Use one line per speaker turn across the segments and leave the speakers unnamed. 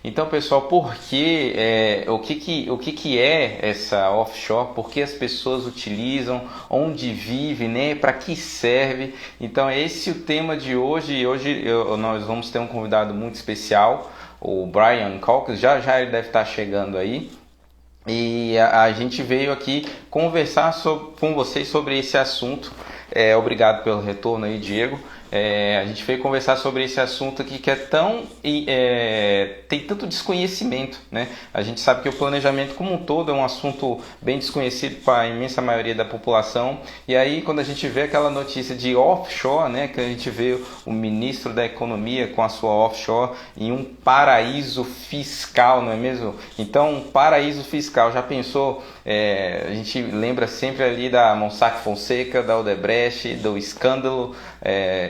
Então, pessoal, o que que é essa offshore? Por que as pessoas utilizam? Onde vive, né? Para que serve? Então, é esse o tema de hoje. E hoje nós vamos ter um convidado muito especial, o Brian Calkins. Já já ele deve estar chegando aí. E a gente veio aqui conversar com vocês sobre esse assunto. Obrigado pelo retorno aí, Diego. A gente veio conversar sobre esse assunto aqui que é tem tanto desconhecimento, né? A gente sabe que o planejamento como um todo é um assunto bem desconhecido para a imensa maioria da população. E aí, quando a gente vê aquela notícia de offshore, né? Que a gente vê o ministro da Economia com a sua offshore em um paraíso fiscal, não é mesmo? Então, um paraíso fiscal, já pensou? A gente lembra sempre ali da Mossack Fonseca, da Odebrecht, do escândalo,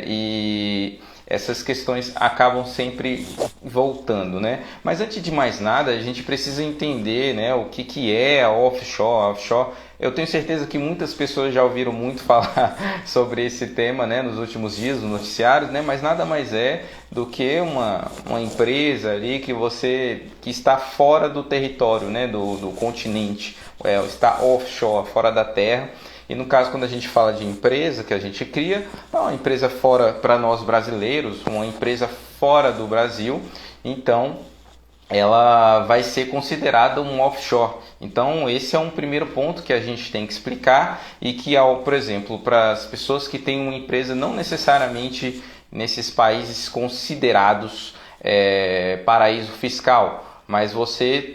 e essas questões acabam sempre voltando, né? Mas antes de mais nada, a gente precisa entender, né, o que que é a offshore. A offshore, eu tenho certeza que muitas pessoas já ouviram muito falar sobre esse tema, né, nos últimos dias, nos noticiários, né? Mas nada mais é do que uma empresa ali que está fora do território, né, do continente, está offshore, fora da terra. E no caso, quando a gente fala de empresa que a gente cria, é uma empresa fora para nós brasileiros, uma empresa fora do Brasil, então ela vai ser considerada um offshore. Então esse é um primeiro ponto que a gente tem que explicar e que, por exemplo, para as pessoas que têm uma empresa não necessariamente nesses países considerados paraíso fiscal, mas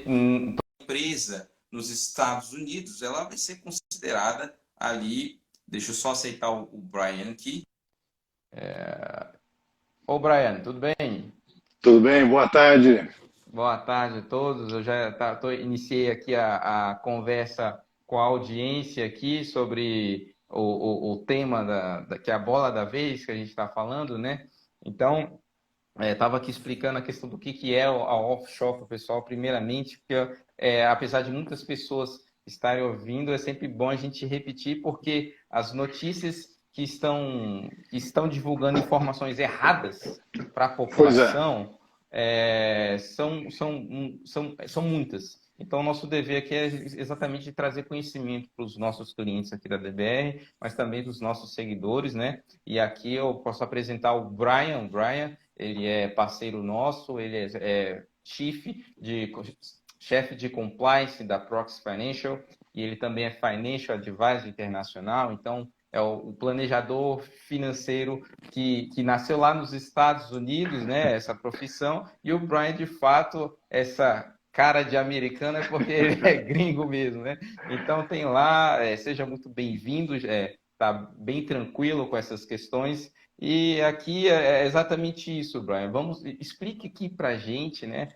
empresa nos Estados Unidos, ela vai ser considerada ali. Deixa eu só aceitar o Brian aqui. Ô Brian, tudo bem?
Tudo bem? Boa tarde.
Boa tarde a todos. Eu já iniciei aqui a conversa com a audiência aqui sobre o tema que é a bola da vez que a gente está falando, né? Então, estava aqui explicando a questão do que é a offshore para o pessoal, primeiramente, porque apesar de muitas pessoas estarem ouvindo, é sempre bom a gente repetir, porque as notícias que estão divulgando informações erradas para a
Pois é.
população são muitas. Então, o nosso dever aqui é exatamente trazer conhecimento para os nossos clientes aqui da DBR, mas também dos nossos seguidores, né? E aqui eu posso apresentar o Brian. Brian, ele é parceiro nosso, ele é chefe de compliance da Proxy Financial e ele também é Financial Advisor Internacional, então é o planejador financeiro que nasceu lá nos Estados Unidos, né, essa profissão, e o Brian, de fato, essa cara de americano é porque ele é gringo mesmo, né? Então tem lá, seja muito bem-vindo, tá bem tranquilo com essas questões. E aqui é exatamente isso, Brian. Explique aqui para a gente, né,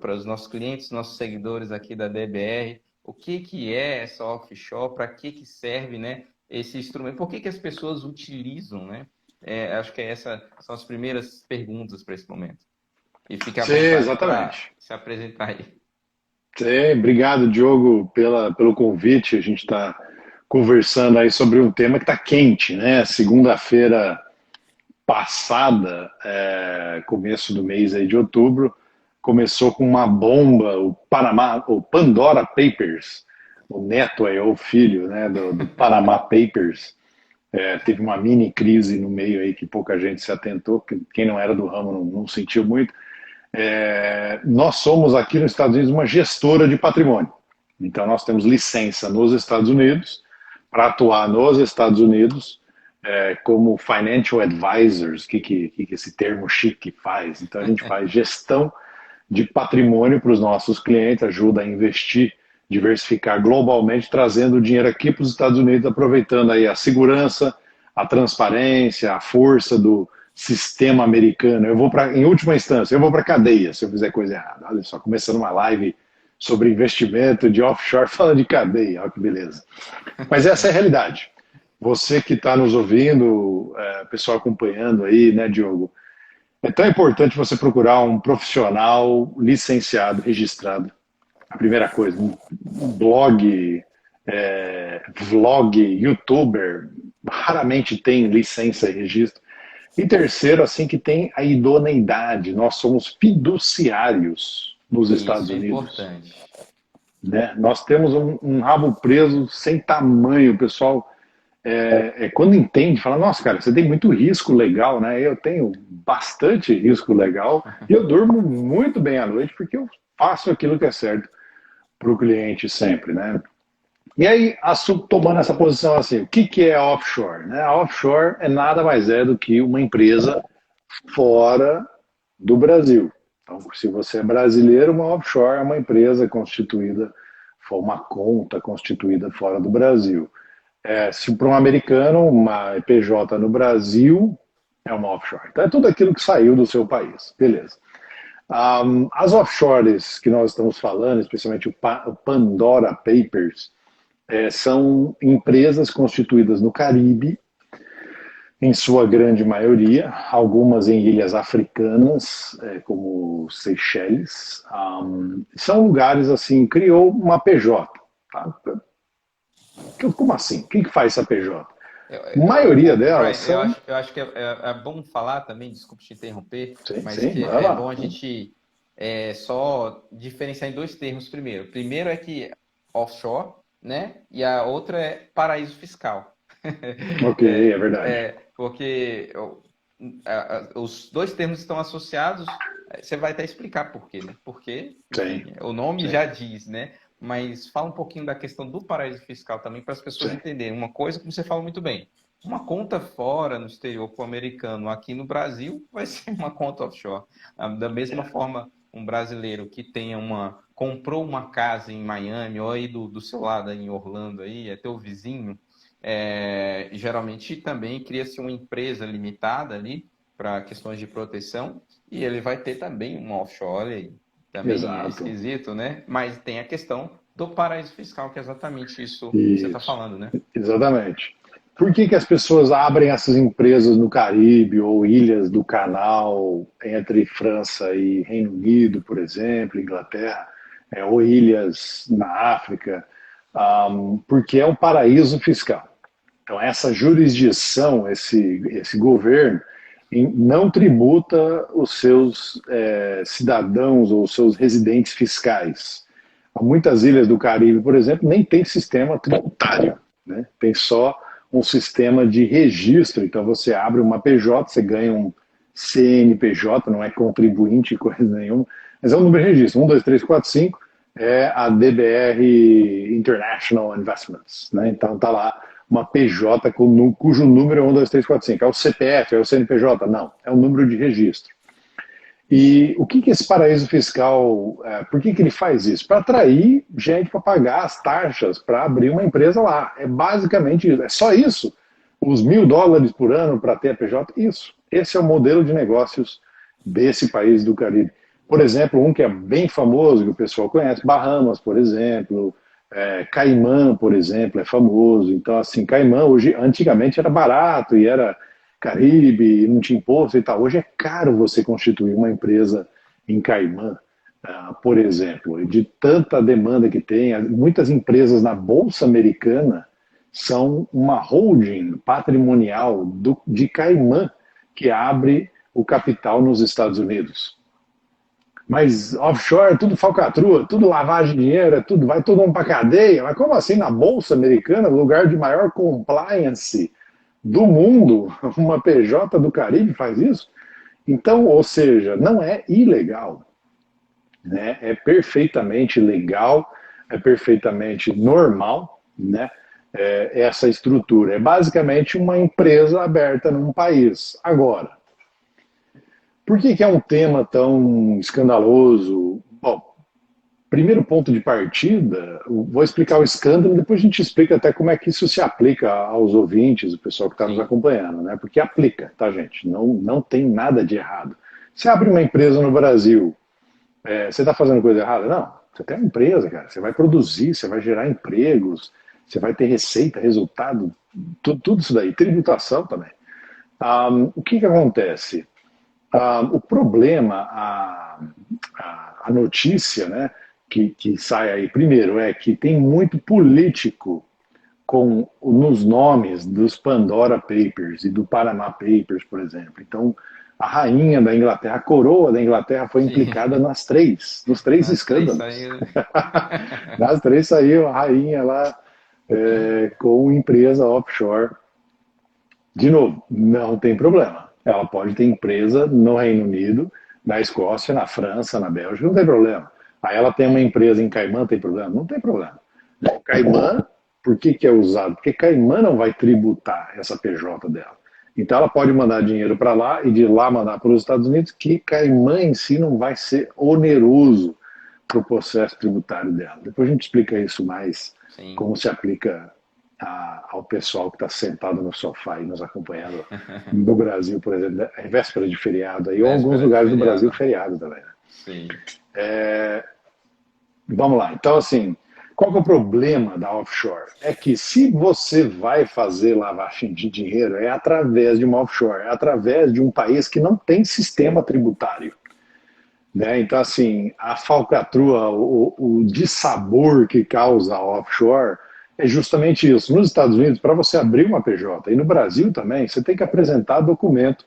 para os nossos clientes, nossos seguidores aqui da DBR, o que é essa offshore, para que serve, né, esse instrumento, por que as pessoas utilizam, né? Acho que essas são as primeiras perguntas para esse momento. E fique à
Sim,
vontade para
exatamente.
se apresentar aí.
Sim, obrigado, Diogo, pelo convite. A gente está conversando aí sobre um tema que está quente, né? Segunda-feira passada, começo do mês aí de outubro, começou com uma bomba, o Pandora Papers, o neto aí, ou o filho, né, do Panama Papers. Teve uma mini crise no meio aí que pouca gente se atentou, que quem não era do ramo não sentiu muito. Nós somos aqui nos Estados Unidos uma gestora de patrimônio. Então nós temos licença nos Estados Unidos para atuar nos Estados Unidos como financial advisors, que esse termo chique faz. Então a gente faz gestão de patrimônio para os nossos clientes, ajuda a investir, diversificar globalmente, trazendo o dinheiro aqui para os Estados Unidos, aproveitando aí a segurança, a transparência, a força do sistema americano. Em última instância, eu vou para a cadeia se eu fizer coisa errada. Olha só, começando uma live sobre investimento de offshore, falando de cadeia, olha que beleza. Mas essa é a realidade. Você que está nos ouvindo, pessoal acompanhando aí, né, Diogo? É tão importante você procurar um profissional licenciado, registrado. A primeira coisa, um blog, vlog, youtuber, raramente tem licença e registro. E terceiro, assim, que tem a idoneidade. Nós somos fiduciários nos Estados
Isso é
Unidos,
importante.
né? Nós temos um rabo preso sem tamanho. O pessoal, quando entende, fala, nossa, cara, você tem muito risco legal, né? Eu tenho bastante risco legal e eu durmo muito bem à noite porque eu faço aquilo que é certo para o cliente sempre, né? E aí, tomando essa posição assim, o que, que é offshore? Né? A offshore é nada mais do que uma empresa fora do Brasil. Então, se você é brasileiro, uma offshore é uma empresa constituída, for uma conta constituída fora do Brasil. Se para um americano, uma PJ no Brasil é uma offshore. Então, é tudo aquilo que saiu do seu país. Beleza. As offshores que nós estamos falando, especialmente o Pandora Papers, são empresas constituídas no Caribe, em sua grande maioria, algumas em ilhas africanas, como Seychelles. São lugares assim, criou uma PJ. Tá? Como assim? O que faz essa PJ? A maioria delas
Brian,
são.
eu acho que é bom falar também, desculpe te interromper,
Sim,
mas
sim,
que
vai
é
lá.
bom a gente só diferenciar em dois termos primeiro. Primeiro é que offshore, né? E a outra é paraíso fiscal.
Ok, é verdade.
Porque os dois termos estão associados, você vai até explicar por quê, né? Porque,
Sim,
enfim, o nome
sim,
já diz, né? Mas fala um pouquinho da questão do paraíso fiscal também para as pessoas
sim.
entenderem. Uma coisa, como você falou muito bem, uma conta fora no exterior para o americano aqui no Brasil vai ser uma conta offshore. Da mesma forma, um brasileiro que comprou uma casa em Miami ou aí do seu lado em Orlando aí, é teu vizinho, geralmente também cria-se uma empresa limitada ali para questões de proteção e ele vai ter também uma offshore aí. Também é
Exato.
esquisito, né? Mas tem a questão do paraíso fiscal, que é exatamente isso que você está
Isso,
falando, né?
exatamente. Por que, que as pessoas abrem essas empresas no Caribe ou ilhas do Canal entre França e Reino Unido, por exemplo, Inglaterra, ou ilhas na África? Porque é um paraíso fiscal. Então, essa jurisdição, esse governo, não tributa os seus cidadãos ou os seus residentes fiscais. Há muitas ilhas do Caribe, por exemplo, nem tem sistema tributário, né? Tem só um sistema de registro. Então, você abre uma PJ, você ganha um CNPJ, não é contribuinte, coisa nenhuma, mas é um número de registro: 1, 2, 3, 4, 5, é a DBR International Investments, né? Então tá lá uma PJ cujo número é 1, 2, 3, 4, 5. É o CPF, é o CNPJ? Não, é o número de registro. E o que esse paraíso fiscal, por que ele faz isso? Para atrair gente para pagar as taxas para abrir uma empresa lá. É basicamente isso, é só isso. Os US$ 1.000 por ano para ter a PJ, isso. Esse é o modelo de negócios desse país do Caribe. Por exemplo, um que é bem famoso, que o pessoal conhece, Bahamas, por exemplo, Caimã, por exemplo, é famoso. Então, assim, Caimã hoje, antigamente era barato e era Caribe, não tinha imposto e tal. Hoje é caro você constituir uma empresa em Caimã, por exemplo, de tanta demanda que tem. Muitas empresas na Bolsa Americana são uma holding patrimonial de Caimã que abre o capital nos Estados Unidos. Mas offshore é tudo falcatrua, tudo lavagem de dinheiro, tudo, vai todo mundo para cadeia. Mas como assim na Bolsa Americana, lugar de maior compliance do mundo, uma PJ do Caribe faz isso? Então, ou seja, não é ilegal, né? É perfeitamente legal, é perfeitamente normal, né? Essa estrutura. É basicamente uma empresa aberta num país. Agora, por que é um tema tão escandaloso? Bom, primeiro ponto de partida, vou explicar o escândalo, depois a gente explica até como é que isso se aplica aos ouvintes, o pessoal que está nos
Sim.
acompanhando, né? Porque aplica, tá, gente? Não tem nada de errado. Você abre uma empresa no Brasil, você está fazendo coisa errada? Não. Você tem uma empresa, cara. Você vai produzir, você vai gerar empregos, você vai ter receita, resultado, tudo isso daí. Tributação também. O que acontece? O problema, a notícia, né, que sai aí, primeiro, é que tem muito político nos nomes dos Pandora Papers e do Panama Papers, por exemplo. Então, a rainha da Inglaterra, a coroa da Inglaterra foi
Sim.
implicada nos três
Nas três
escândalos.
saiu.
Nas três saiu a rainha lá com empresa offshore. De novo, não tem problema. Ela pode ter empresa no Reino Unido, na Escócia, na França, na Bélgica, não tem problema. Aí ela tem uma empresa em Caimã, tem problema? Não tem problema. Caimã, por que é usado? Porque Caimã não vai tributar essa PJ dela. Então ela pode mandar dinheiro para lá e de lá mandar para os Estados Unidos, que Caimã em si não vai ser oneroso para o processo tributário dela. Depois a gente explica isso mais,
Sim.
como se aplica ao pessoal que está sentado no sofá e nos acompanhando no Brasil, por exemplo, é véspera de feriado, aí, ou em alguns lugares do Brasil, feriado também. Né?
Sim.
Vamos lá, então assim, qual que é o problema da offshore? É que se você vai fazer lavagem de dinheiro, é através de uma offshore, é através de um país que não tem sistema tributário. Né? Então, assim, a falcatrua, o dissabor que causa a offshore é justamente isso. Nos Estados Unidos, para você abrir uma PJ, e no Brasil também, você tem que apresentar documento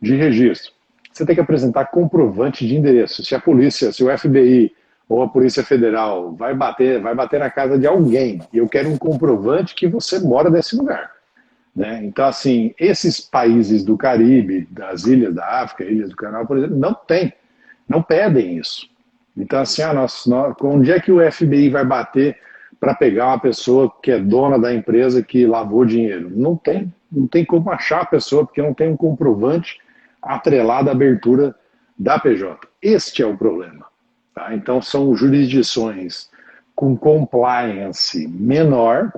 de registro. Você tem que apresentar comprovante de endereço. Se a polícia, se o FBI ou a Polícia Federal vai bater na casa de alguém e eu quero um comprovante que você mora nesse lugar. Né? Então, assim, esses países do Caribe, das ilhas da África, ilhas do Canal, por exemplo, não pedem isso. Então, assim, onde é que o FBI vai bater para pegar uma pessoa que é dona da empresa que lavou dinheiro? Não tem como achar a pessoa, porque não tem um comprovante atrelado à abertura da PJ. Este é o problema. Tá? Então, são jurisdições com compliance menor.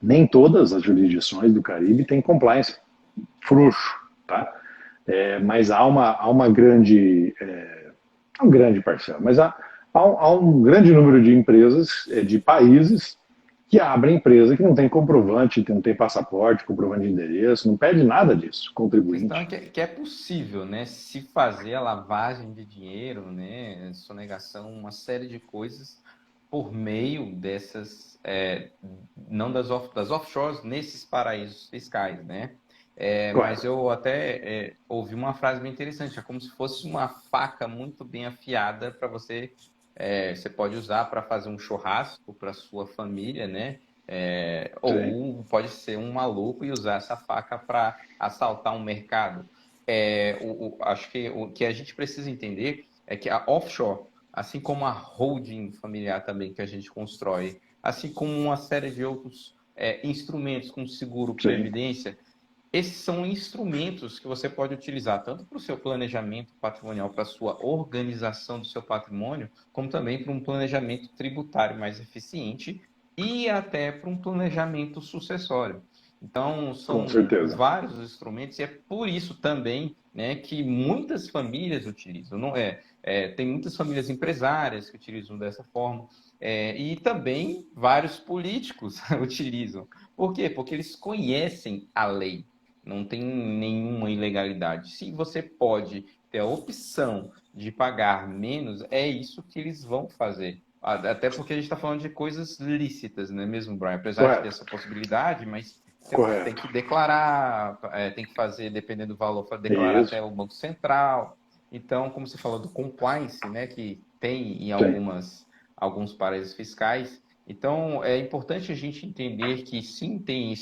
Nem todas as jurisdições do Caribe têm compliance frouxo, tá? Mas há uma grande, um grande parcela, mas há um grande número de empresas, de países, que abrem empresa que não tem comprovante, que não tem passaporte, comprovante de endereço, não pede nada disso, contribuinte.
Então, que é possível, né, se fazer a lavagem de dinheiro, né, sonegação, uma série de coisas por meio dessas, não das offshores, nesses paraísos fiscais, né? Mas eu até ouvi uma frase bem interessante, é como se fosse uma faca muito bem afiada para você, você pode usar para fazer um churrasco para sua família, né? Ou pode ser um maluco e usar essa faca para assaltar um mercado. Acho que o que a gente precisa entender é que a offshore, assim como a holding familiar também que a gente constrói, assim como uma série de outros instrumentos como seguro, previdência, esses são instrumentos que você pode utilizar tanto para o seu planejamento patrimonial, para a sua organização do seu patrimônio, como também para um planejamento tributário mais eficiente e até para um planejamento sucessório. Então, são vários instrumentos e é por isso também, né, que muitas famílias utilizam. Tem muitas famílias empresárias que utilizam dessa forma e também vários políticos utilizam. Por quê? Porque eles conhecem a lei. Não tem nenhuma ilegalidade. Se você pode ter a opção de pagar menos, é isso que eles vão fazer. Até porque a gente está falando de coisas lícitas, não é mesmo, Brian? Apesar de ter essa possibilidade, mas você tem que declarar, tem que fazer, dependendo do valor, para declarar até o Banco Central. Então, como você falou do compliance, né, que tem em alguns paraísos fiscais. Então, é importante a gente entender que sim, tem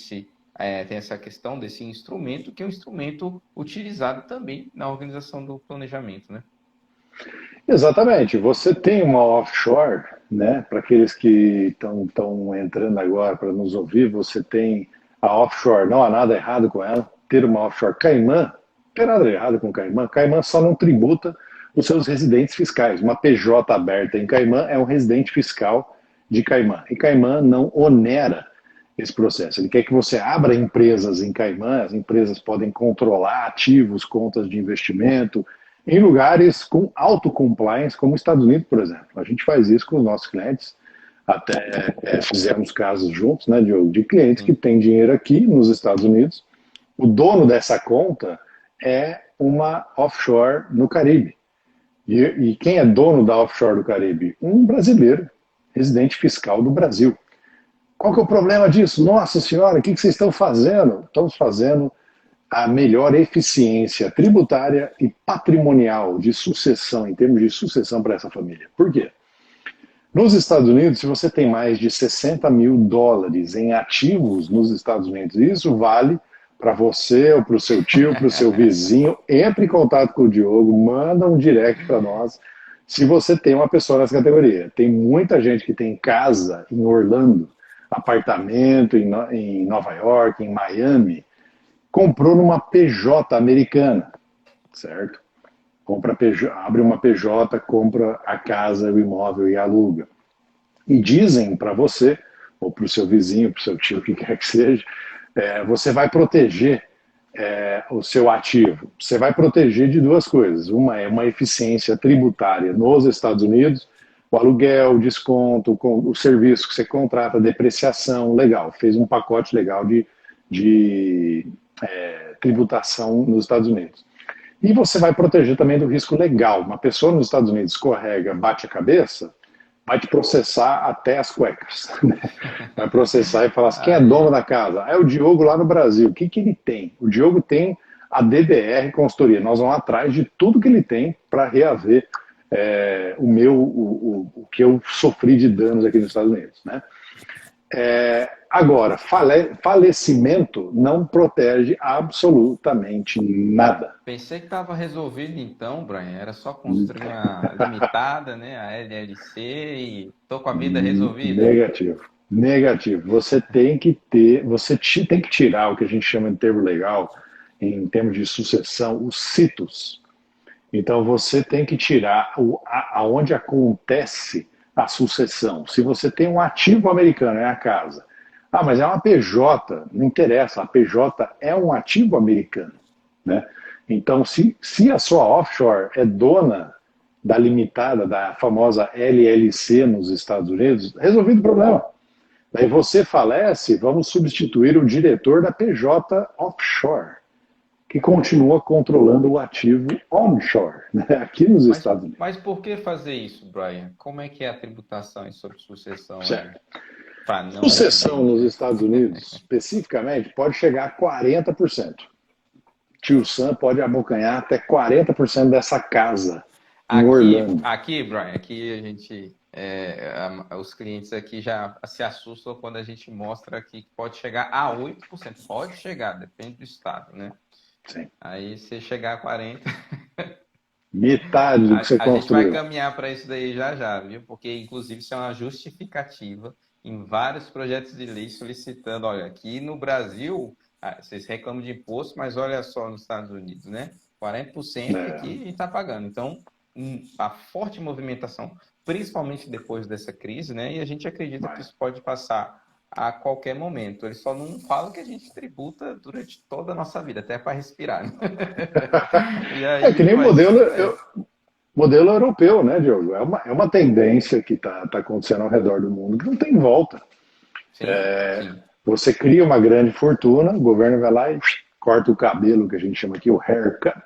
essa questão desse instrumento, que é um instrumento utilizado também na organização do planejamento, né?
Exatamente. Você tem uma offshore, né? Para aqueles que estão entrando agora para nos ouvir, você tem a offshore, não há nada errado com ela. Ter uma offshore Caimã, não tem nada errado com Caimã. Caimã só não tributa os seus residentes fiscais. Uma PJ aberta em Caimã é um residente fiscal de Caimã. E Caimã não onera esse processo. Ele quer que você abra empresas em Caimã, as empresas podem controlar ativos, contas de investimento, em lugares com alto compliance, como os Estados Unidos, por exemplo. A gente faz isso com os nossos clientes, até fizemos casos juntos, né, Diogo, de clientes que têm dinheiro aqui nos Estados Unidos, o dono dessa conta é uma offshore no Caribe. E quem é dono da offshore do Caribe? Um brasileiro, residente fiscal do Brasil. Qual que é o problema disso? Nossa senhora, o que vocês estão fazendo? Estamos fazendo a melhor eficiência tributária e patrimonial de sucessão, em termos de sucessão para essa família. Por quê? Nos Estados Unidos, se você tem mais de 60 mil dólares em ativos nos Estados Unidos, isso vale para você, ou para o seu tio, para o seu vizinho. Entre em contato com o Diogo, manda um direct para nós se você tem uma pessoa nessa categoria. Tem muita gente que tem casa em Orlando, apartamento em Nova York, em Miami, comprou numa PJ americana, certo? Abre uma PJ, compra a casa, o imóvel e aluga. E dizem para você, ou para o seu vizinho, para o seu tio, o que quer que seja, você vai proteger o seu ativo. Você vai proteger de duas coisas. Uma é uma eficiência tributária nos Estados Unidos, o aluguel, o desconto, o serviço que você contrata, depreciação, legal. Fez um pacote legal de tributação nos Estados Unidos. E você vai proteger também do risco legal. Uma pessoa nos Estados Unidos escorrega, bate a cabeça, vai te processar até as cuecas. Vai processar e falar assim, quem é dono da casa? É o Diogo lá no Brasil. O que ele tem? O Diogo tem a DBR Consultoria. Nós vamos atrás de tudo que ele tem para reaver o que eu sofri de danos aqui nos Estados Unidos. Né? Agora, falecimento não protege absolutamente nada.
Pensei que estava resolvido então, Brian. Era só construir uma limitada, né? A LLC e tô com a vida resolvida.
Negativo. Negativo. Você tem que tem que tirar o que a gente chama de termo legal, em termos de sucessão, os sitos. Então você tem que tirar aonde acontece a sucessão. Se você tem um ativo americano, é a casa. Ah, mas é uma PJ, não interessa, a PJ é um ativo americano. Né? Então, se a sua offshore é dona da limitada, da famosa LLC nos Estados Unidos, resolvido o problema. Daí você falece, vamos substituir o diretor da PJ offshore, que continua controlando o ativo onshore, né? Aqui nos Estados Unidos.
Mas por que fazer isso, Brian? Como é que é a tributação sobre sucessão?
Sucessão nos Estados Unidos, especificamente, pode chegar a 40%. Tio Sam pode abocanhar até 40% dessa casa em Orlando.
Aqui, Brian, aqui a gente, os clientes aqui já se assustam quando a gente mostra que pode chegar a 8%. Pode chegar, depende do estado, né?
Sim.
Aí se chegar a 40%...
Metade do que você construiu.
A gente vai caminhar para isso daí já, viu? Porque, inclusive, isso é uma justificativa em vários projetos de lei solicitando, olha, aqui no Brasil, vocês reclamam de imposto, mas olha só nos Estados Unidos, né? 40% aqui está pagando. Então, a forte movimentação, principalmente depois dessa crise, né? E a gente acredita que isso pode passar a qualquer momento. Eles só não falam que a gente tributa durante toda a nossa vida, até para respirar. Né?
E aí, que nem modelo europeu, né, Diogo? É uma tendência que está acontecendo ao redor do mundo que não tem volta.
Sim.
Você cria uma grande fortuna, o governo vai lá e corta o cabelo, que a gente chama aqui o haircut,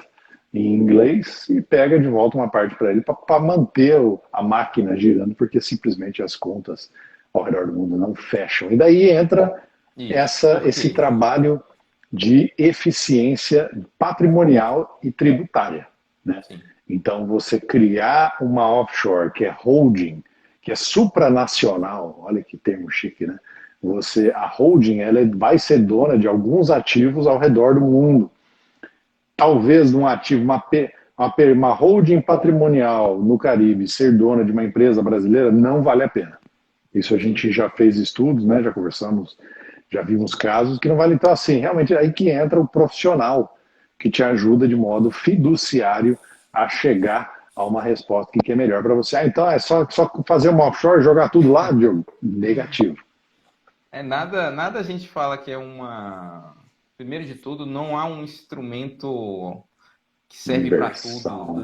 em inglês, e pega de volta uma parte para ele para manter a máquina girando, porque simplesmente as contas ao redor do mundo não fecham. E daí entra esse trabalho de eficiência patrimonial e tributária. Né? Então, você criar uma offshore que é holding, que é supranacional, olha que termo chique, né? A holding ela vai ser dona de alguns ativos ao redor do mundo. Talvez um ativo, uma holding patrimonial no Caribe ser dona de uma empresa brasileira não vale a pena. Isso a gente já fez estudos, né? Já conversamos, já vimos casos que não vale. Então, assim, realmente aí que entra o profissional que te ajuda de modo fiduciário a chegar a uma resposta que é melhor para você. Então é só fazer uma offshore e jogar tudo lá, Diogo? Negativo.
Nada a gente fala que é uma... Primeiro de tudo, não há um instrumento que serve para tudo,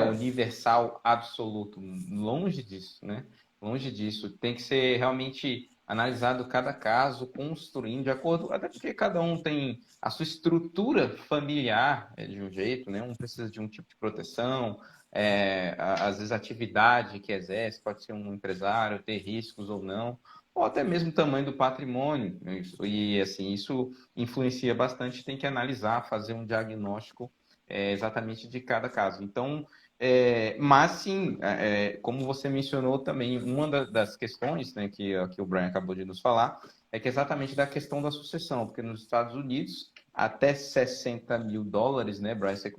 universal, absoluto. Longe disso, né? Longe disso. Tem que ser realmente analisado cada caso, construindo de acordo, até porque cada um tem a sua estrutura familiar de um jeito, né? Um precisa de um tipo de proteção, às vezes a atividade que exerce, pode ser um empresário, ter riscos ou não. ou até mesmo o tamanho do patrimônio, né? E assim, isso influencia bastante, tem que analisar, fazer um diagnóstico exatamente de cada caso. Então, mas sim, como você mencionou também, uma das questões, né, que o Brian acabou de nos falar, é que exatamente da questão da sucessão, porque nos Estados Unidos, até US$ 60.000, né, Brian, você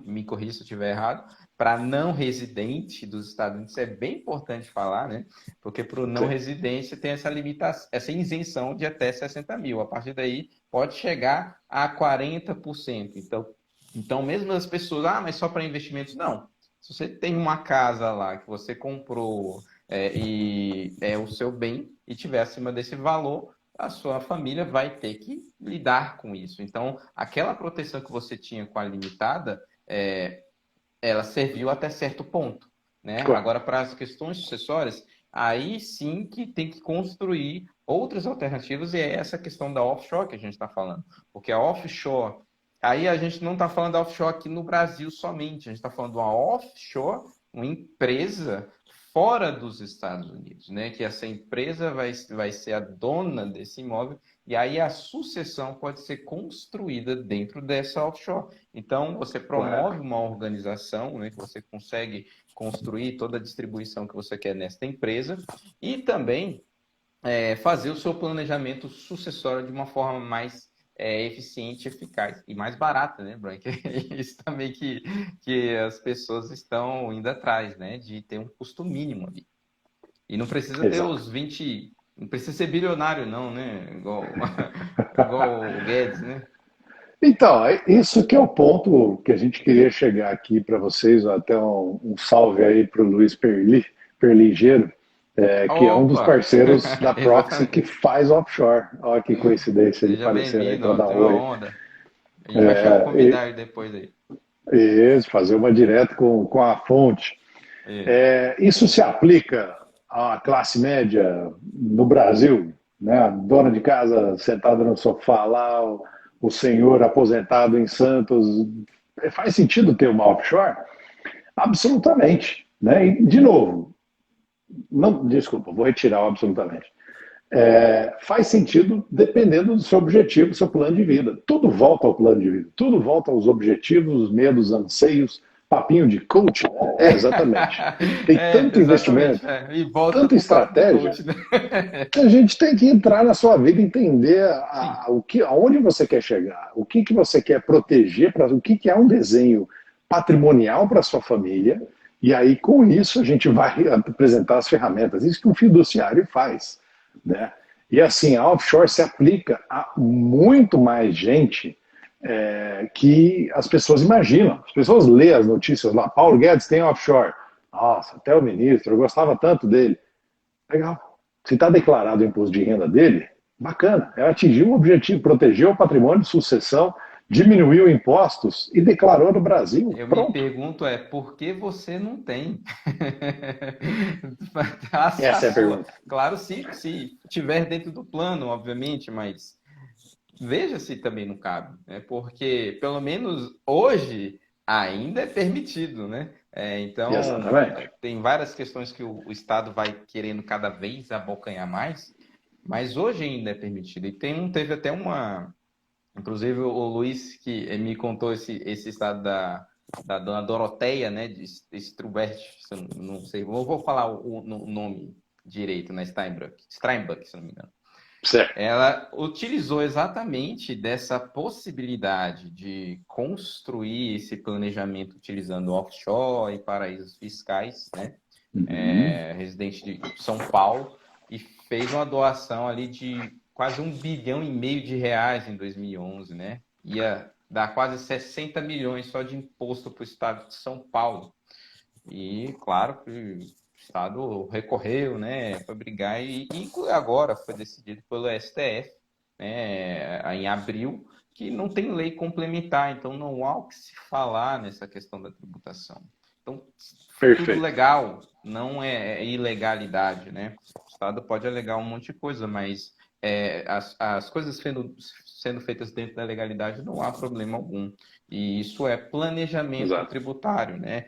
me corrija se eu estiver errado, para não residente dos Estados Unidos, é bem importante falar, né, porque para o não
Sim.
residente tem essa limitação, essa isenção de até 60 mil, a partir daí pode chegar a 40%. Então mesmo as pessoas, mas só para investimentos, não. Se você tem uma casa lá que você comprou e é o seu bem e tiver acima desse valor, a sua família vai ter que lidar com isso. Então, aquela proteção que você tinha com a limitada, ela serviu até certo ponto, né?
Claro.
Agora, para as questões sucessórias, aí sim que tem que construir outras alternativas, e é essa questão da offshore que a gente está falando. Porque a offshore, aí a gente não está falando da offshore aqui no Brasil somente, a gente está falando de uma offshore, uma empresa fora dos Estados Unidos, né? Que essa empresa vai ser a dona desse imóvel, e aí a sucessão pode ser construída dentro dessa offshore. Então, você promove
Correto.
uma organização, né, que você consegue construir toda a distribuição que você quer nesta empresa e também fazer o seu planejamento sucessório de uma forma mais eficiente, eficaz e mais barata, né, Brian? Que é isso também que as pessoas estão indo atrás, né, de ter um custo mínimo ali. E não precisa ter
Exato.
os 20, não precisa ser bilionário não, né? Igual o Guedes, né?
Então, isso que é o ponto que a gente queria chegar aqui para vocês, até um salve aí para o Luiz Perligeiro, que é um dos
Opa!
parceiros da Proxy que
Exatamente.
faz offshore. Olha que coincidência ele
Seja
aparecer aí
bem-vindo,
para
ó,
dar um
tirou a
oi.
onda. A gente vai
E,
convidar ele depois aí.
e fazer uma direto com a fonte.
É.
Isso se aplica à classe média no Brasil, né? A dona de casa sentada no sofá lá, o senhor aposentado em Santos. Faz sentido ter uma offshore? Absolutamente. Né? E, de novo, não, desculpa, vou retirar o absolutamente. Faz sentido dependendo do seu objetivo, do seu plano de vida. Tudo volta ao plano de vida, tudo volta aos objetivos, os medos, anseios, papinho de coach. Exatamente. Tem tanto
Exatamente.
investimento,
E volta
tanta
pro papo de
estratégia,
coach, né?
que a gente tem que entrar na sua vida, entender
Sim.
aonde você quer chegar, o que você quer proteger, o que é um desenho patrimonial para sua família, e aí com isso a gente vai apresentar as ferramentas. Isso que um fiduciário faz. Né? E assim, a offshore se aplica a muito mais gente que as pessoas imaginam. As pessoas lêem as notícias lá, Paulo Guedes tem offshore. Nossa, até o ministro, eu gostava tanto dele. Legal. Se está declarado o imposto de renda dele, bacana. É atingir um objetivo, proteger o patrimônio de sucessão, diminuiu impostos e declarou no Brasil.
Eu me
Pronto.
pergunto por que você não tem? A
Essa é a
sua.
pergunta.
Claro, se tiver dentro do plano, obviamente, mas veja se também não cabe, né? Porque pelo menos hoje ainda é permitido, né? Então
Exatamente.
tem várias questões que o Estado vai querendo cada vez abocanhar mais, mas hoje ainda é permitido. E teve até uma, inclusive o Luiz que me contou esse estado da dona Doroteia, né? De Strubert, se eu não sei, eu vou falar o nome direito, né? Steinbuck, se eu não me engano.
Certo.
Ela utilizou exatamente dessa possibilidade de construir esse planejamento utilizando offshore e paraísos fiscais, né?
Uhum.
Residente de São Paulo, e fez uma doação ali de quase R$ 1,5 bilhão em 2011, né? Ia dar quase 60 milhões só de imposto para o estado de São Paulo. E claro que o Estado recorreu, né, para brigar e agora foi decidido pelo STF, né, em abril, que não tem lei complementar, então não há o que se falar nessa questão da tributação. Então, tudo
Perfeito.
legal, não é ilegalidade, né? O Estado pode alegar um monte de coisa, mas as coisas sendo feitas dentro da legalidade não há problema algum. E isso é planejamento
Exato.
tributário, né?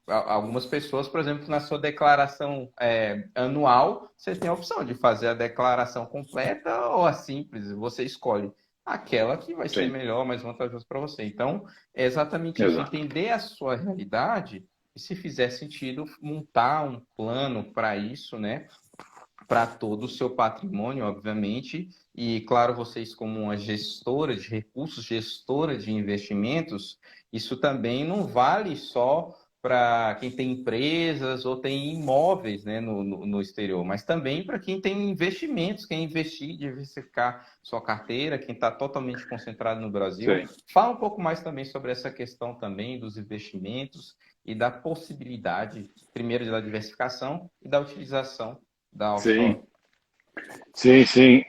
algumas pessoas, por exemplo, na sua declaração anual, você tem a opção de fazer a declaração completa ou a simples. Você escolhe aquela que vai ser
Sim,
melhor, mais vantajosa para você. Então, é exatamente isso,
exato.
entender a sua realidade e, se fizer sentido, montar um plano para isso, né? Para todo o seu patrimônio, obviamente. E, claro, vocês, como uma gestora de recursos, gestora de investimentos, isso também não vale só para quem tem empresas ou tem imóveis, né, no exterior, mas também para quem tem investimentos, quem investir, diversificar sua carteira, quem está totalmente concentrado no Brasil.
Sim,
Fala um pouco mais também sobre essa questão também dos investimentos e da possibilidade, primeiro, da diversificação e da utilização da offshore.
sim. Sim, sim.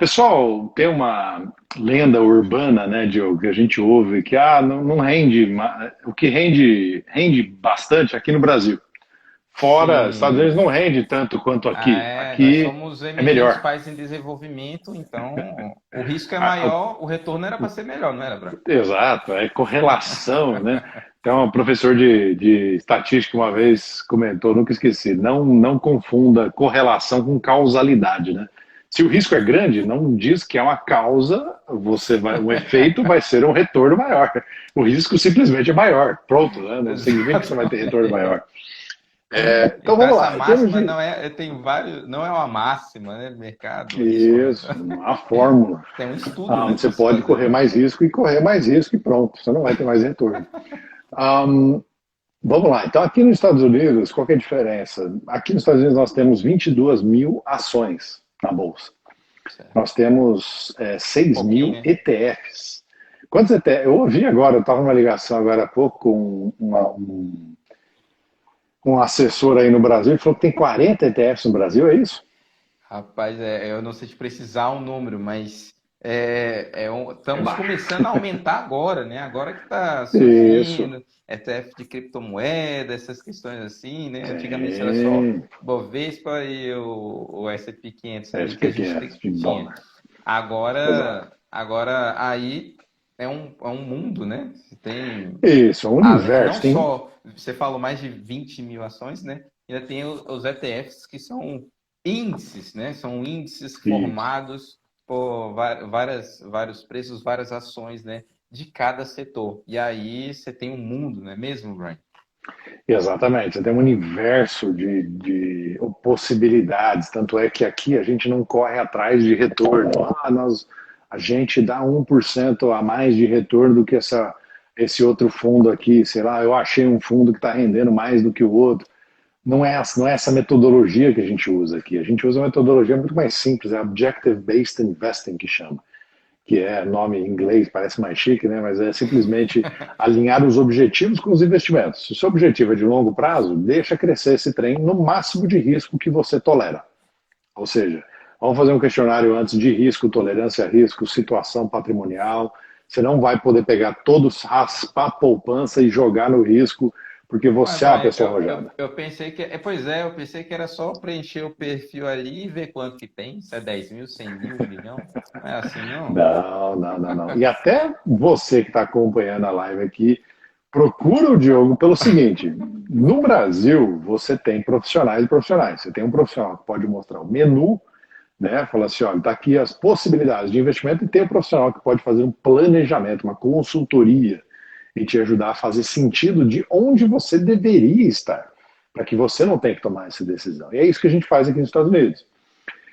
Pessoal, tem uma lenda urbana, né, Diogo, que a gente ouve que não rende, o que rende, rende bastante aqui no Brasil. Fora, Estados
Sim.
Unidos não rende tanto quanto aqui.
Nós
Aqui
somos
é
emergentes
melhor.
países em desenvolvimento, então o risco é
A- a-
maior, o retorno era para ser melhor, não era, Bran?
Exato, é correlação, né? Então, um professor de estatística uma vez comentou, nunca esqueci, não confunda correlação com causalidade, né? Se o risco é grande, não diz que é uma causa, o efeito vai ser um retorno maior. O risco simplesmente é maior, pronto, né? Não significa que você vai ter retorno
Exatamente.
maior. Então
Então
vamos
essa
lá, em termos
máxima
de
não é, tem vários, não é uma máxima, né, do mercado, o risco
isso, a fórmula.
tem um estudo, né,
Você
para se
pode
fazer,
correr
né?
mais risco e correr mais risco e pronto, você não vai ter mais retorno. Um, Vamos lá, então aqui nos Estados Unidos, qual que é a diferença? Aqui nos Estados Unidos nós temos 22 mil ações na Bolsa.
Certo.
Nós temos
Um
6
pouquinho,
mil
né?
ETFs. Quantos ETFs? Eu ouvi agora, eu estava numa ligação agora há pouco com um assessor aí no Brasil, ele falou que tem 40 ETFs no Brasil, é isso?
Rapaz, eu não sei te precisar o número, mas
É
estamos
baixo.
começando a aumentar agora, né? Agora que está
Isso,
surgindo ETF de criptomoeda, essas questões assim, né? Antigamente era só
sim,
Bovespa e o S&P 500 ali que a gente
SP500 de
tinha.
dólar. Exato.
Agora aí é um mundo, né? Você tem,
Isso, é um
não
universo. Tem,
só, você falou mais de 20 mil ações, né? Ainda tem os ETFs que são índices, né? São índices
isso.
formados por vários preços, várias ações, né? De cada setor. E aí você tem um mundo, não é mesmo, Brian?
Exatamente, você tem um universo de possibilidades, tanto é que aqui a gente não corre atrás de retorno. A gente dá 1% a mais de retorno do que esse outro fundo aqui, sei lá, eu achei um fundo que está rendendo mais do que o outro. Não é essa metodologia que a gente usa aqui. A gente usa uma metodologia muito mais simples, é Objective Based Investing que chama, que é nome em inglês, parece mais chique, né? Mas é simplesmente alinhar os objetivos com os investimentos. Se o seu objetivo é de longo prazo, deixa crescer esse trem no máximo de risco que você tolera. Ou seja, vamos fazer um questionário antes de risco, tolerância a risco, situação patrimonial. Você não vai poder pegar todos, raspar a poupança e jogar no risco, porque
Ué,
você é uma
Brian,
pessoa arrojada.
eu pensei que. Pois é, eu pensei que era só preencher o perfil ali e ver quanto que tem. Se é 10 mil, 100 mil, 1 milhão. Não é assim, não?
Não, não, não, não. E até você que está acompanhando a live aqui, procura o Diogo pelo seguinte: no Brasil, você tem profissionais e profissionais. Você tem um profissional que pode mostrar o menu, né? Fala assim: olha, está aqui as possibilidades de investimento, e tem um profissional que pode fazer um planejamento, uma consultoria e te ajudar a fazer sentido de onde você deveria estar, para que você não tenha que tomar essa decisão. E é isso que a gente faz aqui nos Estados Unidos.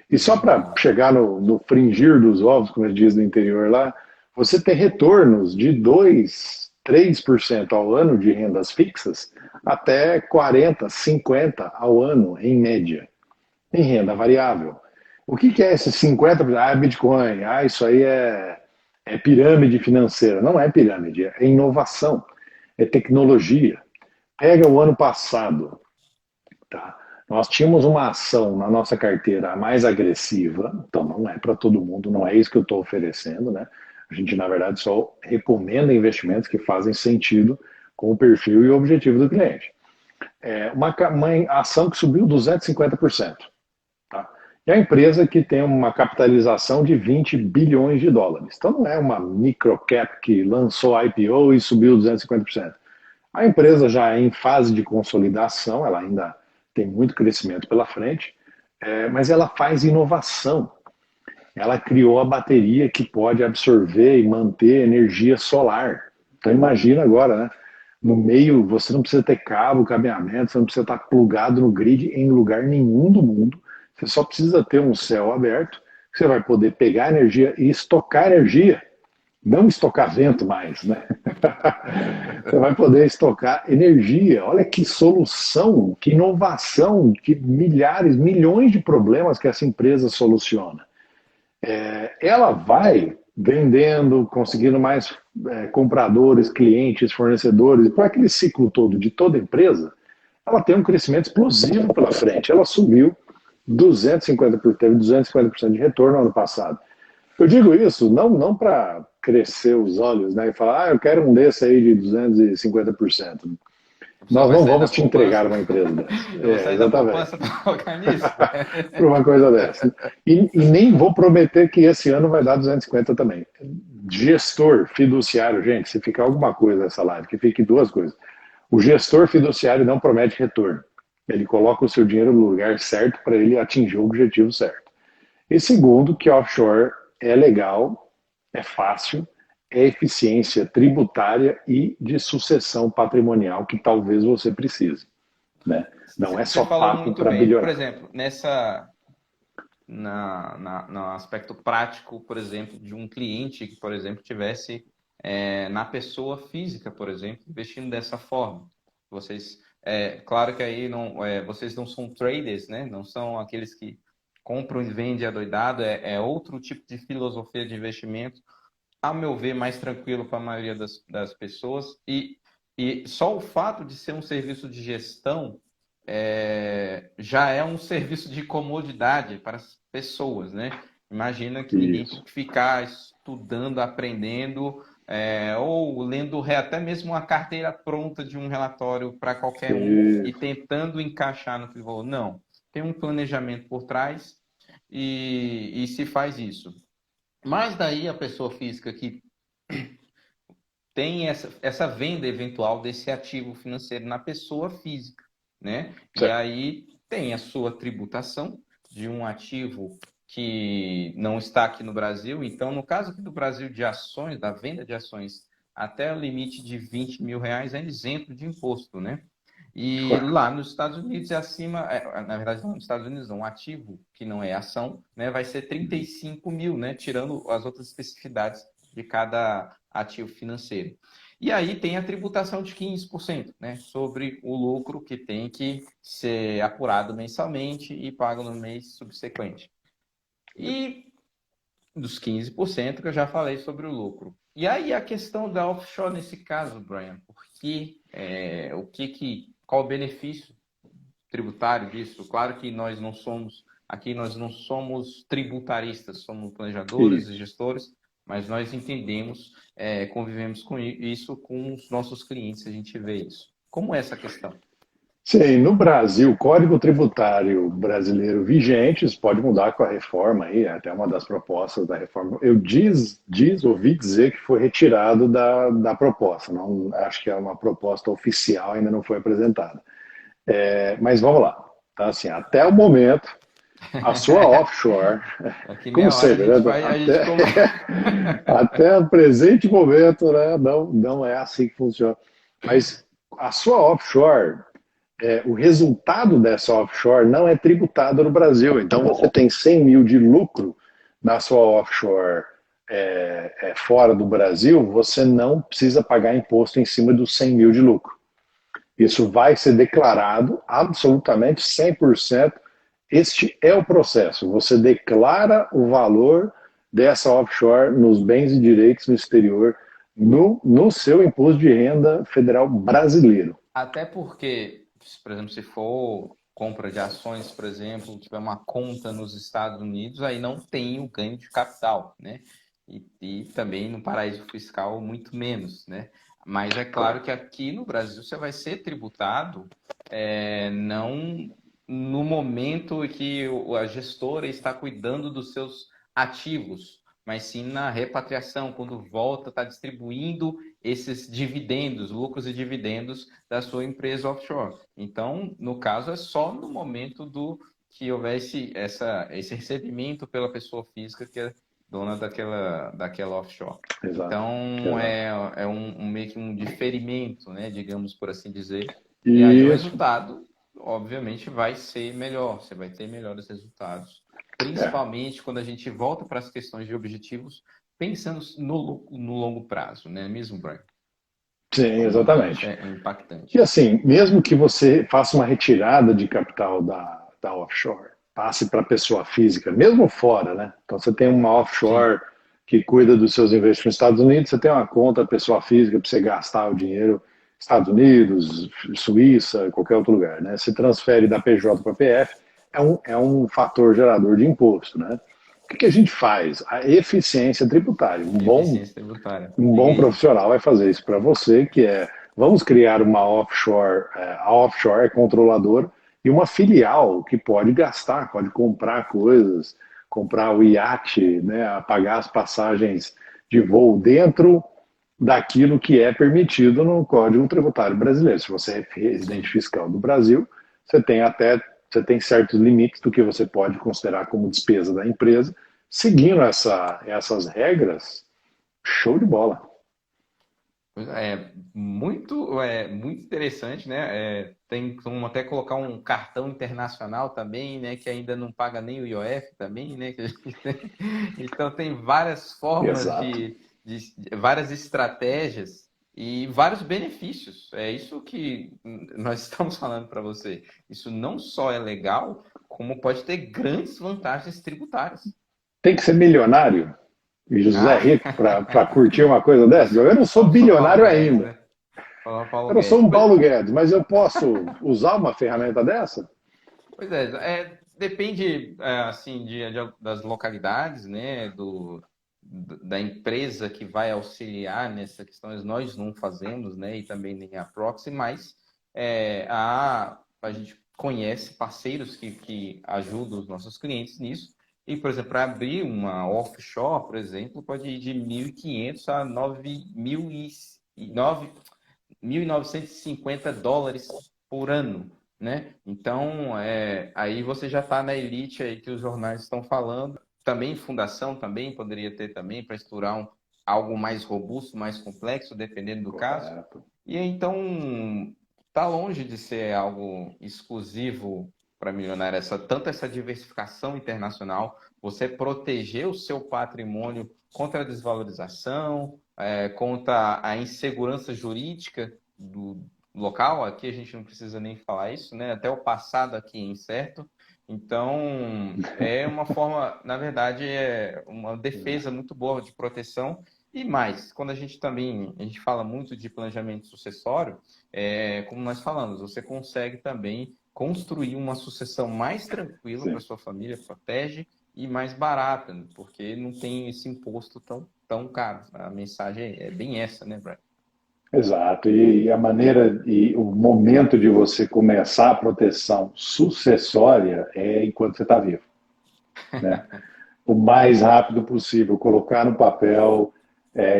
E só para
Legal.
chegar no fringir dos ovos, como eles dizem no interior lá, você ter retornos de 2, 3% ao ano de rendas fixas, até 40, 50 ao ano, em média, em renda variável. O que é esse 50%? Ah, é Bitcoin, isso aí é pirâmide financeira. Não é pirâmide, é inovação, é tecnologia. Pega o ano passado, tá? Nós tínhamos uma ação na nossa carteira mais agressiva, então não é para todo mundo, não é isso que eu estou oferecendo, né? A gente, na verdade, só recomenda investimentos que fazem sentido com o perfil e o objetivo do cliente. Uma ação que subiu 250%. Tá? E a empresa que tem uma capitalização de 20 bilhões de dólares. Então não é uma microcap que lançou IPO e subiu 250%. A empresa já é em fase de consolidação, ela ainda tem muito crescimento pela frente, mas ela faz inovação. Ela criou a bateria que pode absorver e manter energia solar. Então imagina agora, né? No meio, você não precisa ter cabo, cabeamento, você não precisa estar plugado no grid em lugar nenhum do mundo. Você só precisa ter um céu aberto, que você vai poder pegar energia e estocar energia. Não estocar vento mais, né? Você vai poder estocar energia. Olha que solução, que inovação, que milhares, milhões de problemas que essa empresa soluciona. Ela vai vendendo, conseguindo mais compradores, clientes, fornecedores, e por aquele ciclo todo de toda empresa, ela tem um crescimento explosivo pela frente. Ela subiu 250%, teve 250% de retorno no ano passado. Eu digo isso não para crescer os olhos, né, e falar, eu quero um desse aí de 250%.
Só
Nós
vai
não
sair da
vamos te entregar
poupança.
uma empresa dessa.
Eu vou sair da
Exatamente.
poupança para colocar nisso.
Para uma coisa dessa. E nem vou prometer que esse ano vai dar 250 também. Gestor fiduciário, gente, se ficar alguma coisa nessa live, que fique duas coisas. O gestor fiduciário não promete retorno. Ele coloca o seu dinheiro no lugar certo para ele atingir o objetivo certo. E segundo, que offshore é legal, é fácil, é eficiência tributária e de sucessão patrimonial que talvez você precise, né? Não é
Você
só
falou
papo
muito
para
bem. Por
bilionário.
exemplo, no aspecto prático, por exemplo, de um cliente que, por exemplo, tivesse na pessoa física, por exemplo, investindo dessa forma. Vocês, claro que aí não, vocês não são traders, né? Não são aqueles que compram e vendem adoidado, é outro tipo de filosofia de investimento, a meu ver, mais tranquilo para a maioria das pessoas. E só o fato de ser um serviço de gestão já é um serviço de comodidade para as pessoas, né? Imagina que ninguém tem
Isso,
que ficar estudando, aprendendo, ou lendo até mesmo uma carteira pronta de um relatório para qualquer um e
isso.
tentando encaixar no que falou. Não, tem um planejamento por trás e se faz isso. Mas daí a pessoa física que tem essa venda eventual desse ativo financeiro na pessoa física, né? E
Certo.
aí tem a sua tributação de um ativo que não está aqui no Brasil. Então, no caso aqui do Brasil de ações, da venda de ações até o limite de R$ 20.000 é isento de imposto, né? E
Correto.
lá nos Estados Unidos é acima, na verdade não nos Estados Unidos, um ativo que não é ação, né, vai ser 35 mil, né, tirando as outras especificidades de cada ativo financeiro. E aí tem a tributação de 15%, né, sobre o lucro que tem que ser apurado mensalmente e pago no mês subsequente. E dos 15% que eu já falei sobre o lucro. E aí a questão da offshore nesse caso, Brian, porque qual o benefício tributário disso? Claro que nós não somos tributaristas, somos planejadores e
Isso.
gestores, mas nós entendemos, convivemos com isso com os nossos clientes, a gente vê isso. Como é essa questão?
Sim, no Brasil, o Código Tributário brasileiro vigente, isso pode mudar com a reforma aí, é até uma das propostas da reforma. Ouvi dizer que foi retirado da proposta, não, acho que é uma proposta oficial, ainda não foi apresentada. Mas vamos lá, tá? Assim, até o momento, a sua offshore,
Aqui
como
meia hora a
sempre, né?
gente vai, a gente
Até o presente momento, né? Não é assim que funciona. Mas a sua offshore, o resultado dessa offshore não é tributado no Brasil. Então, você tem 100 mil de lucro na sua offshore fora do Brasil, você não precisa pagar imposto em cima dos 100 mil de lucro. Isso vai ser declarado absolutamente 100%. Este é o processo. Você declara o valor dessa offshore nos bens e direitos no exterior no seu imposto de renda federal brasileiro.
até porque, por exemplo, se for compra de ações, por exemplo, tiver uma conta nos Estados Unidos, aí não tem o ganho de capital, né? E também no paraíso fiscal, muito menos, né? Mas é claro que aqui no Brasil você vai ser tributado, não no momento em que a gestora está cuidando dos seus ativos, mas sim na repatriação, quando volta, está distribuindo esses dividendos, lucros e dividendos da sua empresa offshore. Então, no caso, é só no momento do que houvesse esse recebimento pela pessoa física que é dona daquela offshore.
Exato.
Então,
Exato.
é meio que um diferimento, né, digamos por assim dizer. E aí o
Isso.
resultado, obviamente, vai ser melhor. Você vai ter melhores resultados.
É.
Principalmente quando a gente volta para as questões de objetivos, pensando no longo prazo, né, mesmo, Brian?
Sim,
Então, isso
exatamente.
é
E
impactante.
assim, mesmo que você faça uma retirada de capital da offshore, passe para a pessoa física, mesmo fora, né? Então você tem uma
Sim,
offshore que cuida dos seus investimentos nos Estados Unidos, você tem uma conta pessoa física para você gastar o dinheiro Estados Unidos, Suíça, qualquer outro lugar, né? Se transfere da PJ para PF, é um fator gerador de imposto, né? O que a gente faz? A eficiência tributária. Um bom
eficiência tributária.
um bom
Isso.
profissional vai fazer isso para você, que é, vamos criar uma offshore, a offshore é controladora, e uma filial que pode gastar, pode comprar coisas, comprar o iate, né, pagar as passagens de voo dentro daquilo que é permitido no Código Tributário Brasileiro. Se você é residente
Sim.
fiscal do Brasil, você tem certos limites do que você pode considerar como despesa da empresa. Seguindo essas regras, show de bola.
Muito interessante, né? Tem como até colocar um cartão internacional também, né? Que ainda não paga nem o IOF também, né? Que a gente tem. Então tem várias formas
Exato.
várias estratégias e vários benefícios. É isso que nós estamos falando para você. Isso não só é legal, como pode ter grandes vantagens tributárias.
Tem que ser milionário e José
Ah,
Rico para curtir uma coisa dessa? Eu não sou
só Paulo
bilionário
Guedes,
ainda.
né? Só Paulo
Eu não sou
Guedes.
um Paulo Guedes, mas eu posso usar uma ferramenta dessa?
Pois depende assim das localidades, né, da empresa que vai auxiliar nessa questão. Nós não fazemos, né, e também nem a Proxy, mas a gente conhece parceiros que ajudam os nossos clientes nisso. E, por exemplo, para abrir uma offshore, por exemplo, pode ir de 1.500 a 9.950 dólares por ano, né? Então, aí você já está na elite aí que os jornais estão falando. Também fundação também poderia ter também para estourar algo mais robusto, mais complexo, dependendo do caso.
Correto.
E então está longe de ser algo exclusivo para milionário, tanto essa diversificação internacional, você proteger o seu patrimônio contra a desvalorização, contra a insegurança jurídica do local. Aqui a gente não precisa nem falar isso, né? Até o passado aqui é incerto. Então, é uma forma, na verdade, é uma defesa muito boa de proteção. E mais, quando a gente fala muito de planejamento sucessório, como nós falamos, você consegue também construir uma sucessão mais tranquila para
Sim.
sua família, protege e mais barata, né? Porque não tem esse imposto tão caro. A mensagem é bem essa, né, Brian?
Exato. E a maneira e o momento de você começar a proteção sucessória é enquanto você está vivo, né? O mais rápido possível, colocar no papel,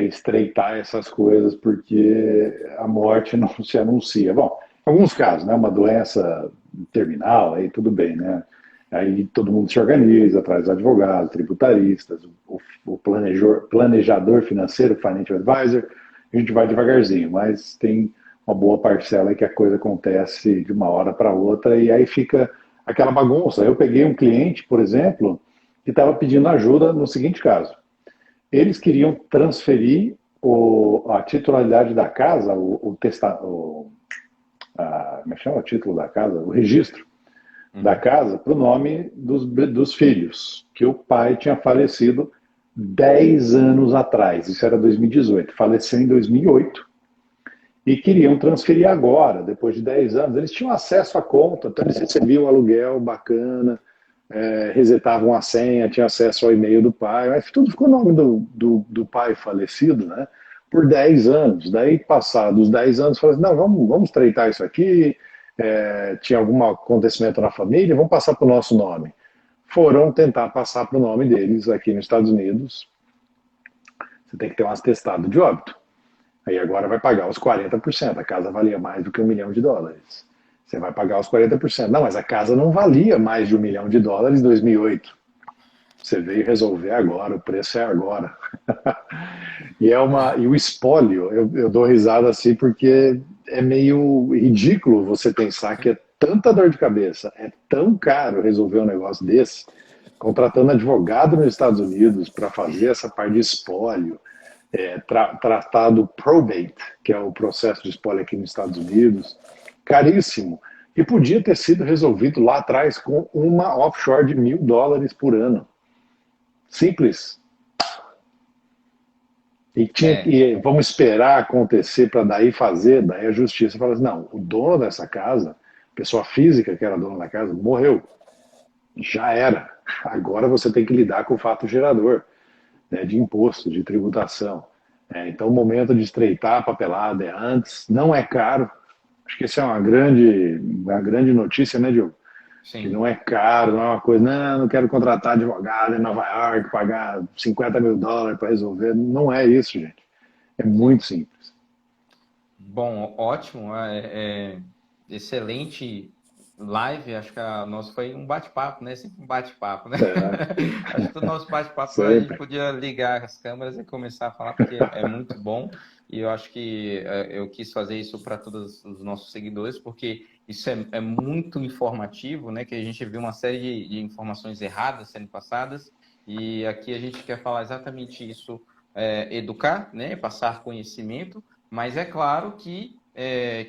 estreitar essas coisas, porque a morte não se anuncia. Bom, em alguns casos, né, uma doença terminal, aí tudo bem, né? Aí todo mundo se organiza, traz advogados, tributaristas, o planejador financeiro, financial advisor, a gente vai devagarzinho, mas tem uma boa parcela que a coisa acontece de uma hora para outra e aí fica aquela bagunça. Eu peguei um cliente, por exemplo, que estava pedindo ajuda no seguinte caso. Eles queriam transferir a titularidade da casa, como é que chama o título da casa? O registro da
Uhum.
casa para o nome dos filhos, que o pai tinha falecido 10 anos atrás, isso era 2018, faleceu em 2008, e queriam transferir agora, depois de 10 anos. Eles tinham acesso à conta, então eles recebiam um aluguel bacana, resetavam a senha, tinham acesso ao e-mail do pai, mas tudo ficou no nome do pai falecido, né? Por 10 anos. Daí, passados os 10 anos, falaram assim, não, vamos treitar isso aqui, tinha algum acontecimento na família, vamos passar para o nosso nome. Foram tentar passar para o nome deles aqui nos Estados Unidos. Você tem que ter um atestado de óbito. Aí agora vai pagar os 40%. A casa valia mais do que US$ 1 milhão. Você vai pagar os 40%. Não, mas a casa não valia mais de US$ 1 milhão em 2008. Você veio resolver agora, o preço é agora. E o espólio, eu dou risada assim porque é meio ridículo você pensar que é tanta dor de cabeça, é tão caro resolver um negócio desse, contratando advogado nos Estados Unidos para fazer essa parte de espólio, tratado probate, que é o processo de espólio aqui nos Estados Unidos, caríssimo. E podia ter sido resolvido lá atrás com uma offshore de US$ 1.000 por ano. Simples.
É,
Vamos esperar acontecer para daí fazer, daí a justiça fala assim, não, o dono dessa casa, pessoa física que era dona da casa, morreu. Já era. Agora você tem que lidar com o fato gerador, né, de imposto, de tributação. Então o momento de estreitar a papelada é antes, não é caro. Acho que essa é uma grande notícia, né, Diogo? Que
sim.
não é caro, não é uma coisa, não quero contratar advogado em Nova York, pagar US$ 50 mil para resolver. Não é isso, gente. É muito simples.
Bom, ótimo, excelente live. Acho que a nossa foi um bate-papo, né? Sempre um bate-papo, né?
É,
Acho que o nosso bate-papo a gente
sempre.
podia ligar as câmeras e começar a falar, porque é muito bom. E eu acho que eu quis fazer isso para todos os nossos seguidores, porque isso é muito informativo, né? Que a gente viu uma série de informações erradas sendo passadas, e aqui a gente quer falar exatamente isso, educar, né? Passar conhecimento. Mas é claro que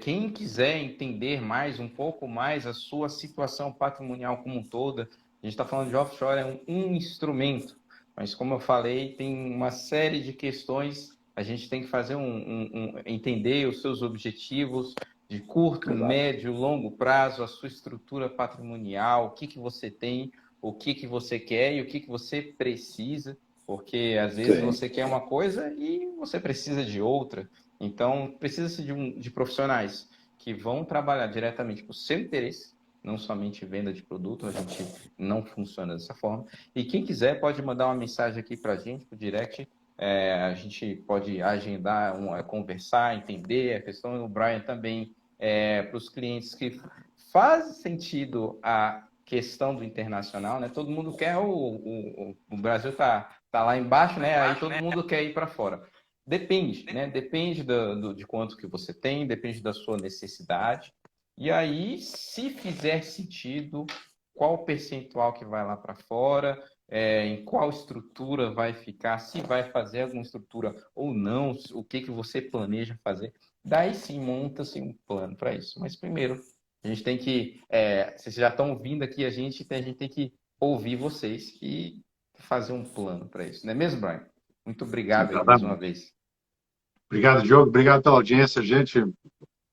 quem quiser entender mais, um pouco mais, a sua situação patrimonial como um todo, a gente está falando de offshore, é um instrumento, mas como eu falei, tem uma série de questões, a gente tem que fazer entender os seus objetivos de curto,
Exato.
médio, longo prazo, a sua estrutura patrimonial, o que que você tem, o que que você quer e o que que você precisa, porque às vezes
Sim,
você quer uma coisa e você precisa de outra. Então, precisa-se de profissionais que vão trabalhar diretamente com o seu interesse, não somente venda de produto, a gente não funciona dessa forma. E quem quiser pode mandar uma mensagem aqui para a gente, por direct, a gente pode agendar, conversar, entender a questão. O Brian também, para os clientes que faz sentido a questão do internacional, né? Todo mundo quer, o Brasil tá lá embaixo, né? Aí todo mundo quer ir para fora. Depende, né? Depende de quanto que você tem, depende da sua necessidade. E aí, se fizer sentido, qual percentual que vai lá para fora, em qual estrutura vai ficar, se vai fazer alguma estrutura ou não, o que que você planeja fazer. Daí sim monta-se um plano para isso. Mas primeiro, a gente tem que, vocês já estão ouvindo aqui a gente tem que ouvir vocês e fazer um plano para isso. Não é mesmo, Brian? Muito obrigado aí mais uma
exatamente.
vez.
Obrigado, Diogo. Obrigado pela audiência. Gente,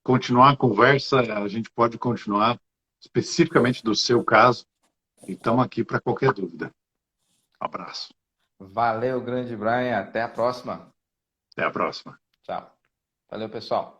continuar a conversa, a gente pode continuar especificamente do seu caso. E estamos aqui para qualquer dúvida. Um abraço.
Valeu, grande Brian. Até a próxima.
Até a próxima.
Tchau. Valeu, pessoal.